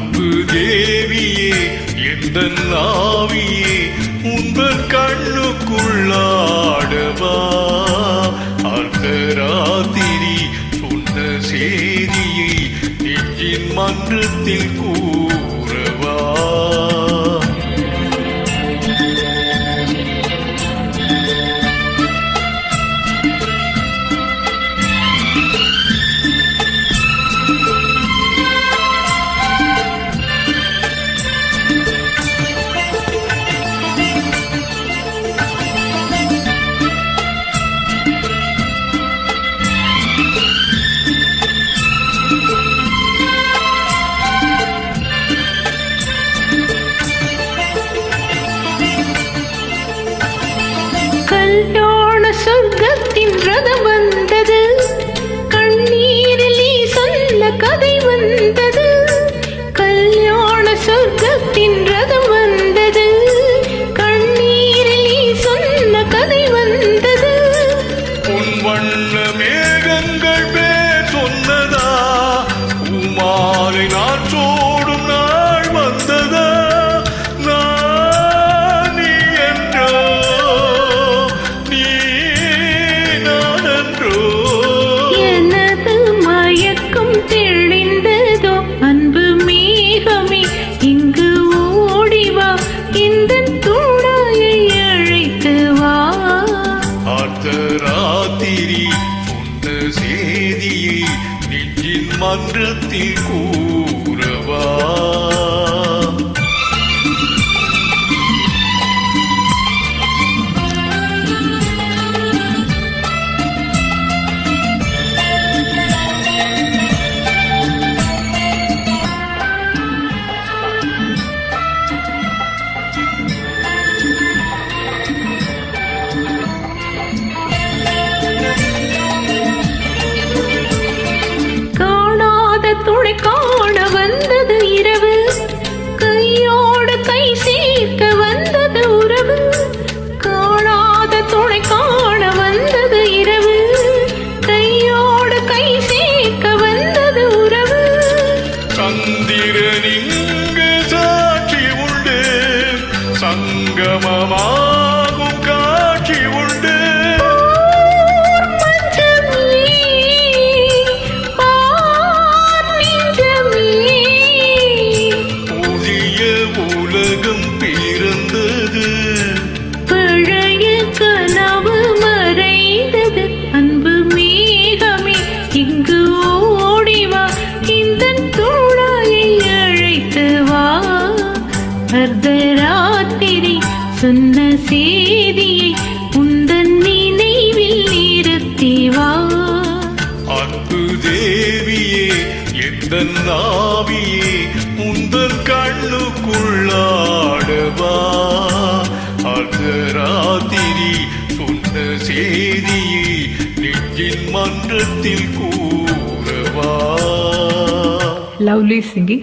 அன்பு தேவியே எந்த நாவியே உங்கள் கண்ணுக்குள்ளாடவா அர்த்தராத்திரி சொன்ன செய்தியை நெஞ்சின் மன்றத்தில் கூறவா கல்யாண சொர்க்கத்தின் ரதம் வந்தது, கண்ணீரில் நீ சொன்ன கதை வந்தது. கல்யாண சொர்க்கத்தின் ரதம் வந்தது, கண்ணீரில் நீ சொன்ன கதை வந்தது. உன் வண்ண மேகங்கள் பேர் சொன்னதா, உமாலை நான் சோடும் நாள் வந்ததா. எனது மயக்கம் தெளிந்ததோ அன்பு மேகமே இங்கு ஓடிவா, இந்த துணையை அழைத்து வா. அர்த்தராத்திரி சொன்ன செய்தியை நெஞ்சின் மன்றத்தில் கூறவா. துணை காண வந்தது இரவு, கையோடு கை சேர்க்க வந்தது உறவு. காணாத துணை காண வந்தது இரவு, கையோடு கை சேர்க்க வந்தது உறவு. சந்திரன் இங்கு சாட்சி உண்டு, சங்கமமாகும் காட்சி உண்டு. உலகம் பிறந்தது, பழைய கனவு மறைந்தது. அன்பு மேகமே இங்கு ஓடிவா, இந்த துணையை அழைத்து வா. அர்த்தராத்திரி சொன்ன செய்தியை உந்தன் நினைவில் நிறுத்தி வா. அன்பு தேவியே எந்த நாவியே உந்தன் கண்ணுக்குள்ளாடவா அர்த்தராத்திரி சொன்ன செய்தியை நெஞ்சின் மன்றத்தில் கூறவா. Lovely singing.